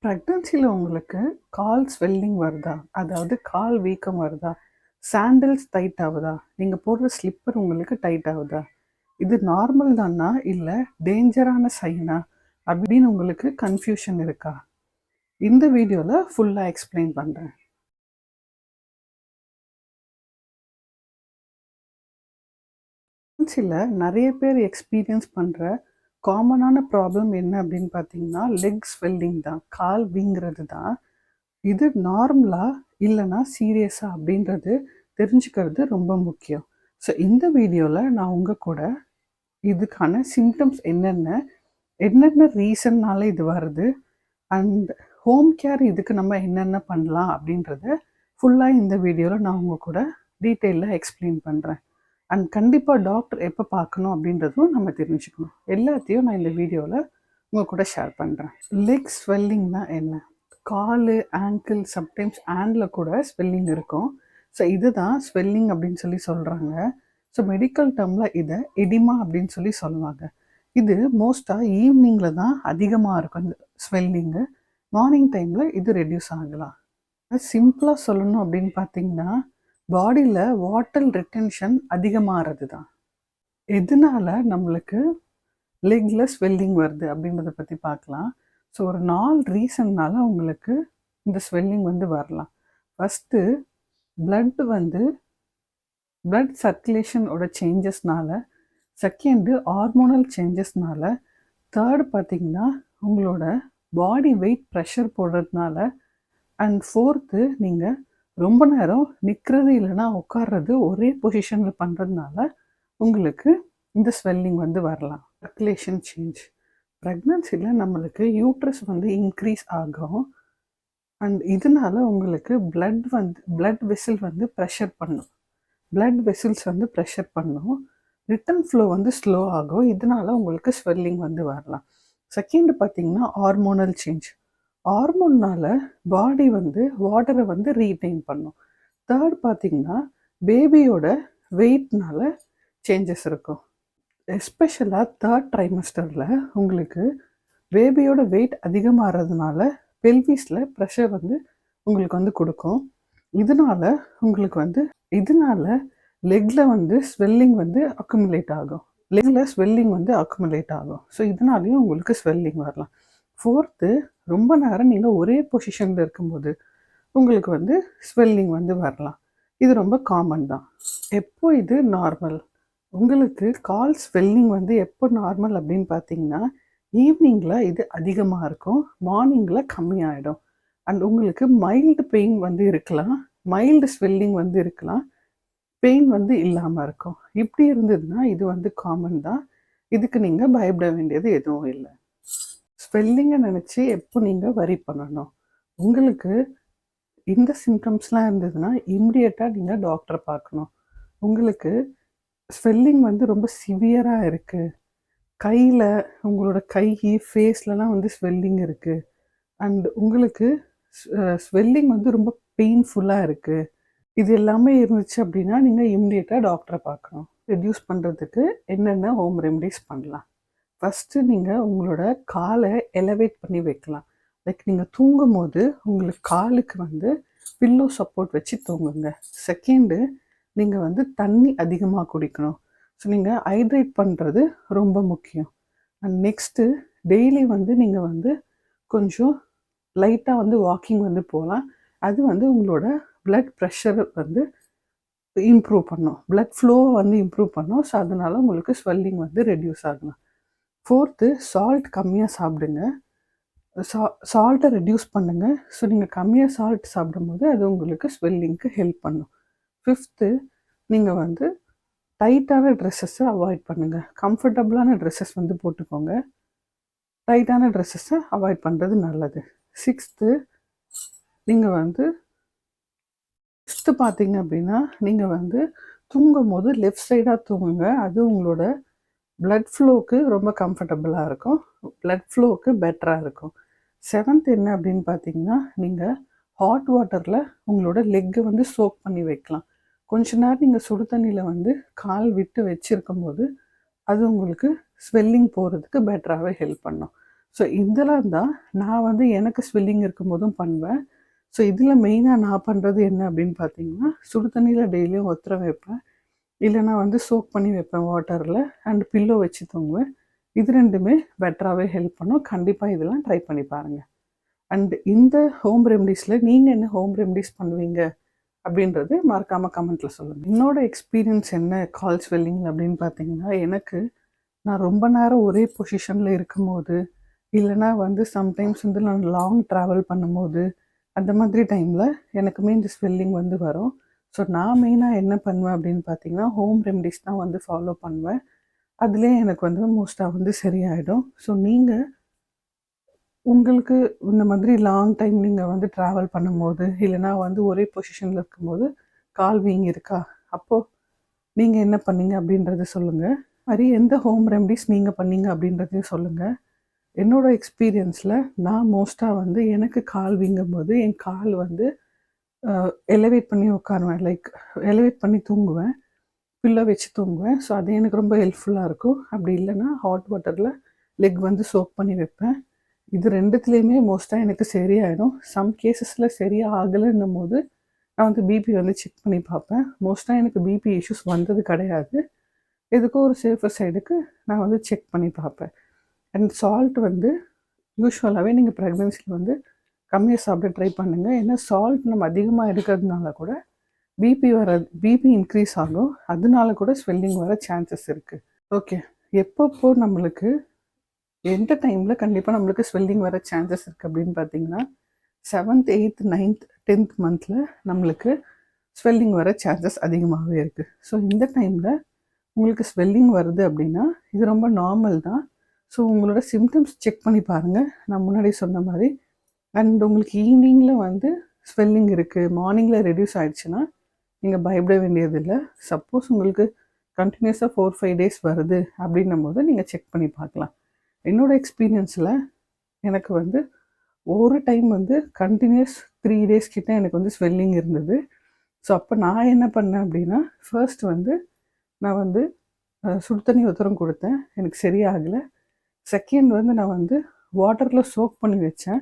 ப்ரெக்னன்சியில் உங்களுக்கு கால் ஸ்வெல்லிங் வருதா? அதாவது கால் வீக்கம் வருதா? சாண்டல்ஸ் டைட் ஆகுதா? நீங்கள் போடுற ஸ்லிப்பர் உங்களுக்கு டைட் ஆகுதா? இது நார்மல் தானா இல்லை டேஞ்சரான சைனா அப்படின்னு உங்களுக்கு கன்ஃபியூஷன் இருக்கா? இந்த வீடியோவில் ஃபுல்லாக எக்ஸ்பிளைன் பண்ணுறேன். ப்ரெக்னன்சியில் நிறைய பேர் எக்ஸ்பீரியன்ஸ் பண்ணுற காமனான ப்ராப்ளம் என்ன அப்படின்னு பார்த்தீங்கன்னா லெக் ஸ்வெல்லிங் தான், கால் வீங்கிறது தான். இது நார்மலா இல்லைன்னா சீரியஸா அப்படின்றது தெரிஞ்சுக்கிறது ரொம்ப முக்கியம். ஸோ இந்த வீடியோவில் நான் உங்கள் கூட இதுக்கான சிம்டம்ஸ் என்னென்ன ரீசன்னால இது வருது அண்ட் ஹோம் கேர் இதுக்கு நம்ம என்னென்ன பண்ணலாம் அப்படின்றத ஃபுல்லாக இந்த வீடியோவில் நான் உங்கள் கூட டீட்டெயிலில் எக்ஸ்பிளைன் பண்ணுறேன். அண்ட் கண்டிப்பாக டாக்டர் எப்போ பார்க்கணும் அப்படின்றதும் நம்ம தெரிஞ்சுக்கணும். எல்லாத்தையும் நான் இந்த வீடியோவில் உங்கள் கூட ஷேர் பண்ணுறேன். லெக் ஸ்வெல்லிங்னா என்ன? கால், ஆங்கிள், சம்டைம்ஸ் ஹேண்டில் கூட ஸ்வெல்லிங் இருக்கும். ஸோ இதுதான் ஸ்வெல்லிங் அப்படின்னு சொல்கிறாங்க. ஸோ மெடிக்கல் டேர்மில் இதை எடிமா அப்படின்னு சொல்லுவாங்க. இது மோஸ்ட்டாக ஈவினிங்கில் தான் அதிகமாக இருக்கும் இந்த ஸ்வெல்லிங்கு. மார்னிங் டைமில் இது ரெடியூஸ் ஆகலாம். சிம்பிளாக சொல்லணும் அப்படின்னு பார்த்தீங்கன்னா பாடியில் வாட்டர் ரிட்டென்ஷன் அதிகமாகிறது தான். எதனால நம்மளுக்கு லெக்கில் ஸ்வெல்லிங் வருது அப்படின்றத பற்றி பார்க்கலாம். ஸோ ஒரு 4 ரீசன்னால உங்களுக்கு இந்த ஸ்வெல்லிங் வரலாம். ஃபஸ்ட்டு பிளட் சர்க்குலேஷனோட சேஞ்சஸ்னால, செகண்டு ஹார்மோனல் சேஞ்சஸ்னால, தேர்டு பார்த்திங்கன்னா உங்களோட பாடி வெயிட் ப்ரெஷர் போடுறதுனால, அண்ட் ஃபோர்த்து நீங்கள் ரொம்ப நேரம் நிற்கிறது இல்லைன்னா உட்கார்றது ஒரே பொசிஷனில் பண்ணுறதுனால உங்களுக்கு இந்த ஸ்வெல்லிங் வரலாம். சர்க்குலேஷன் சேஞ்ச் ப்ரெக்னன்சியில் நம்மளுக்கு யூட்ரஸ் இன்க்ரீஸ் ஆகும். அண்ட் இதனால உங்களுக்கு பிளட் வெசில் ப்ரெஷர் பண்ணும். பிளட் வெசில்ஸ் ப்ரெஷர் பண்ணும். ரிட்டன் ஃப்ளோ ஸ்லோ ஆகும். இதனால உங்களுக்கு ஸ்வெல்லிங் வரலாம். செகண்ட் பார்த்திங்கன்னா ஹார்மோனல் சேஞ்ச். ஹார்மோன்னால் பாடி வாட்டரை ரீடைன் பண்ணும். தேர்ட் பார்த்திங்கன்னா பேபியோட வெயிட்னால சேஞ்சஸ் இருக்கும். எஸ்பெஷலாக தேர்ட் ட்ரைமஸ்டரில் உங்களுக்கு பேபியோட வெயிட் அதிகமாகிறதுனால பெல்விஸில் ப்ரெஷர் உங்களுக்கு கொடுக்கும். இதனால் உங்களுக்கு லெக்கில் ஸ்வெல்லிங் அக்குமுலேட் ஆகும். லெக்கில் ஸ்வெல்லிங் அக்குமுலேட் ஆகும். ஸோ இதனாலேயும் உங்களுக்கு ஸ்வெல்லிங் வரலாம். ஃபோர்த்து, ரொம்ப நேரம் நீங்கள் ஒரே பொசிஷனில் இருக்கும்போது உங்களுக்கு ஸ்வெல்லிங் வரலாம். இது ரொம்ப காமன் தான். எப்போ இது நார்மல்? உங்களுக்கு கால் ஸ்வெல்லிங் எப்போ நார்மல் அப்படின்னு பார்த்தீங்கன்னா ஈவினிங்கில் இது அதிகமாக இருக்கும், மார்னிங்கில் கம்மியாகிடும். அண்ட் உங்களுக்கு மைல்டு பெயின் இருக்கலாம், மைல்டு ஸ்வெல்லிங் இருக்கலாம், பெயின் இல்லாமல் இருக்கும். இப்படி இருந்ததுன்னா இது காமன் தான். இதுக்கு நீங்கள் பயப்பட வேண்டியது எதுவும் இல்லை. ஸ்வெல்லிங்கை நினச்சி எப்போ நீங்கள் வரி பண்ணணும்? உங்களுக்கு இந்த சிம்டம்ஸ்லாம் இருந்ததுன்னா இம்மிடியட்டாக நீங்கள் டாக்டரை பார்க்கணும். உங்களுக்கு ஸ்வெல்லிங் ரொம்ப சிவியராக இருக்குது, கையில் உங்களோட ஃபேஸ்லலாம் ஸ்வெல்லிங் இருக்குது, அண்ட் உங்களுக்கு ஸ்வெல்லிங் ரொம்ப பெயின்ஃபுல்லாக இருக்குது, இது எல்லாமே இருந்துச்சு அப்படின்னா நீங்கள் இம்மிடியட்டாக டாக்டரை பார்க்கணும். ரெடியூஸ் பண்ணுறதுக்கு என்னென்ன ஹோம் ரெமடிஸ் பண்ணலாம்? ஃபஸ்ட்டு நீங்கள் உங்களோட காலை எலவேட் பண்ணி வைக்கலாம். லைக் நீங்கள் தூங்கும் போது உங்களுக்கு காலுக்கு பில்லோ சப்போர்ட் வச்சு தூங்குங்க. செகண்டு, நீங்கள் தண்ணி அதிகமாக குடிக்கணும். ஸோ நீங்கள் ஹைட்ரேட் பண்ணுறது ரொம்ப முக்கியம். அண்ட் நெக்ஸ்ட்டு டெய்லி நீங்கள் கொஞ்சம் லைட்டாக வாக்கிங் போகலாம். அது உங்களோட பிளட் ப்ரெஷர் இம்ப்ரூவ் பண்ணும், பிளட் ஃப்ளோவை இம்ப்ரூவ் பண்ணும். ஸோ அதனால் உங்களுக்கு ஸ்வெல்லிங் ரெடியூஸ் ஆகலாம். ஃபோர்த்து, சால்ட் கம்மியாக சாப்பிடுங்க. சால்ட்டை ரெடியூஸ் பண்ணுங்கள். ஸோ நீங்கள் கம்மியாக சால்ட் சாப்பிடும்போது அது உங்களுக்கு ஸ்வெல்லிங்க்கு ஹெல்ப் பண்ணும். ஃபிஃப்த்து, நீங்கள் டைட்டான ட்ரெஸ்ஸஸை அவாய்ட் பண்ணுங்கள். கம்ஃபர்டபுளான ட்ரெஸ்ஸஸ் போட்டுக்கோங்க. டைட்டான ட்ரெஸ்ஸஸை அவாய்ட் பண்ணுறது நல்லது. சிக்ஸ்த்து, நீங்கள் சிக்ஸ்த்து பார்த்தீங்க அப்படின்னா நீங்கள் தூங்கும் போது லெஃப்ட் சைடாக தூங்குங்க. அது உங்களோட பிளட் ஃப்ளோவுக்கு ரொம்ப கம்ஃபர்டபுளாக இருக்கும், பிளட் ஃப்ளோவுக்கு பெட்டராக இருக்கும். செவன்த் என்ன அப்படின்னு பார்த்தீங்கன்னா நீங்கள் ஹாட் வாட்டரில் உங்களோட லெக்கை சோக் பண்ணி வைக்கலாம். கொஞ்ச நேரம் நீங்கள் சுடு தண்ணியில் கால் விட்டு வச்சுருக்கும் போது அது உங்களுக்கு ஸ்வெல்லிங் போகிறதுக்கு பெட்டராகவே ஹெல்ப் பண்ணும். ஸோ இதெல்லாம் தான் நான் வந்து எனக்கு ஸ்வெல்லிங் இருக்கும்போதும் பண்ணுவேன். ஸோ இதில் மெயினாக நான் பண்ணுறது என்ன அப்படின்னு பார்த்தீங்கன்னா, சுடு தண்ணியில் டெய்லியும் ஒத்தர வைப்பேன். இல்லைனா வந்து சோக் பண்ணி வைப்பேன் வாட்டரில். அண்ட் பில்லோ வச்சு தூங்குவேன். இது 2மே பெட்டராகவே ஹெல்ப் பண்ணும். கண்டிப்பாக இதெல்லாம் ட்ரை பண்ணி பாருங்கள். அண்ட் இந்த ஹோம் ரெமடிஸில் நீங்கள் என்ன ஹோம் ரெமடிஸ் பண்ணுவீங்க அப்படின்றது மறக்காமல் கமெண்ட்டில் சொல்லுங்கள். என்னோட எக்ஸ்பீரியன்ஸ் என்ன கால் ஸ்வெல்லிங் அப்படின்னு பார்த்தீங்கன்னா, எனக்கு நான் ரொம்ப நேரம் ஒரே பொசிஷனில் இருக்கும்போது, இல்லைனா வந்து சம்டைம்ஸ் வந்து நான் லாங் ட்ராவல் பண்ணும்போது, அந்த மாதிரி டைமில் எனக்குமே இந்த ஸ்வெல்லிங் வந்து வரும். ஸோ நான் மெயினாக என்ன பண்ணுவேன் அப்படின்னு பார்த்தீங்கன்னா, ஹோம் ரெமடிஸ் தான் வந்து ஃபாலோ பண்ணுவேன். அதிலே எனக்கு வந்து மோஸ்ட்டாக வந்து சரியாயிடும். ஸோ நீங்கள் உங்களுக்கு இந்த மாதிரி லாங் டைம் நீங்கள் வந்து ட்ராவல் பண்ணும்போது, இல்லைனா வந்து ஒரே பொசிஷனில் இருக்கும்போது கால் வீங்கியிருக்கா, அப்போது நீங்கள் என்ன பண்ணீங்க அப்படின்றத சொல்லுங்கள். மாதிரி எந்த ஹோம் ரெமடிஸ் நீங்கள் பண்ணீங்க அப்படின்றதையும் சொல்லுங்கள். என்னோடய எக்ஸ்பீரியன்ஸில் நான் மோஸ்ட்டாக வந்து எனக்கு கால் வீங்கும்போது என் கால் வந்து எலவேட் பண்ணி உட்காருவேன். லைக் எலவேட் பண்ணி தூங்குவேன். பில்லோ வச்சு தூங்குவேன். ஸோ அது எனக்கு ரொம்ப ஹெல்ப்ஃபுல்லாக இருக்கும். அப்படி இல்லைன்னா ஹாட் வாட்டரில் லெக் வந்து சோக் பண்ணி வைப்பேன். இது 2த்துலேயுமே மோஸ்ட்டாக எனக்கு சரியாயிடும். சம் கேசஸில் சரியாக ஆகலைன்னும் போது நான் வந்து பிபி வந்து செக் பண்ணி பார்ப்பேன். மோஸ்ட்டாக எனக்கு பிபி இஷ்யூஸ் வந்தது கிடையாது. எதுக்கோ ஒரு சேஃபர் சைடுக்கு நான் வந்து செக் பண்ணி பார்ப்பேன். அண்ட் சால்ட் வந்து யூஸ்வலாகவே நீங்கள் ப்ரெக்னென்சியில் வந்து கம்மியாக சாப்பிட ட்ரை பண்ணுங்கள். ஏன்னா சால்ட் நம்ம அதிகமாக எடுக்கிறதுனால கூட பிபி இன்க்ரீஸ் ஆகும். அதனால கூட ஸ்வெல்லிங் வர சான்சஸ் இருக்குது. ஓகே, எப்பப்போ நம்மளுக்கு எந்த டைமில் கண்டிப்பாக நம்மளுக்கு ஸ்வெல்லிங் வர சான்சஸ் இருக்குது அப்படின்னு பார்த்தீங்கன்னா, 7th 8th 9th 10th மந்தில் நம்மளுக்கு ஸ்வெல்லிங் வர சான்சஸ் அதிகமாகவே இருக்குது. ஸோ இந்த டைமில் உங்களுக்கு ஸ்வெல்லிங் வருது அப்படின்னா இது ரொம்ப நார்மல் தான். ஸோ உங்களோட சிம்டம்ஸ் செக் பண்ணி பாருங்கள், நான் முன்னாடி சொன்ன மாதிரி. அண்ட் உங்களுக்கு ஈவினிங்கில் வந்து ஸ்வெல்லிங் இருக்குது, மார்னிங்கில் ரெடியூஸ் ஆகிடுச்சுன்னா நீங்கள் பயப்பட வேண்டியதில்லை. சப்போஸ் உங்களுக்கு கண்டினியூஸாக 4-5 டேஸ் வருது அப்படின்னும் போது நீங்கள் செக் பண்ணி பார்க்கலாம். என்னோடய எக்ஸ்பீரியன்ஸில் எனக்கு வந்து ஒரு டைம் வந்து கண்டினியூஸ் 3 டேஸ் கிட்ட எனக்கு வந்து ஸ்வெல்லிங் இருந்தது. ஸோ அப்போ நான் என்ன பண்ணேன் அப்படின்னா, ஃபர்ஸ்ட் வந்து நான் வந்து சுடு தண்ணி ஒத்தரம் கொடுத்தேன், எனக்கு சரியாகலை. செகண்ட் வந்து நான் வந்து வாட்டரில் சோக் பண்ணி வச்சேன்,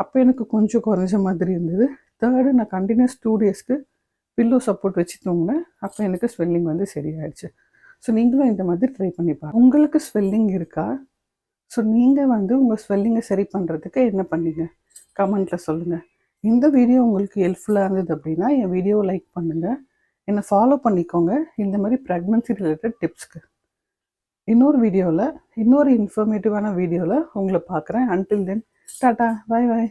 அப்போ எனக்கு கொஞ்சம் குறைஞ்ச மாதிரி இருந்தது. தேர்டு நான் கண்டினியூஸ் 2 டேஸ்க்கு பில்லோ சப்போர்ட் வச்சு தூங்கினேன், அப்போ எனக்கு ஸ்வெல்லிங் வந்து சரியாயிடுச்சு. ஸோ நீங்களும் இந்த மாதிரி ட்ரை பண்ணி பாருங்கள். உங்களுக்கு ஸ்வெல்லிங் இருக்கா? ஸோ நீங்கள் வந்து உங்கள் ஸ்வெல்லிங்கை சரி பண்ணுறதுக்கு என்ன பண்ணீங்க கமெண்ட்டில் சொல்லுங்கள். இந்த வீடியோ உங்களுக்கு ஹெல்ப்ஃபுல்லாக இருந்தது அப்படின்னா என் வீடியோவை லைக் பண்ணுங்கள், என்னை ஃபாலோ பண்ணிக்கோங்க இந்த மாதிரி ப்ரெக்னன்சி ரிலேட்டட் டிப்ஸ்க்கு. இன்னொரு வீடியோவில் இன்னொரு இன்ஃபர்மேட்டிவான வீடியோவில் உங்களை பார்க்குறேன். அன்டில் தென் டாட்டா, பாய் பாய்.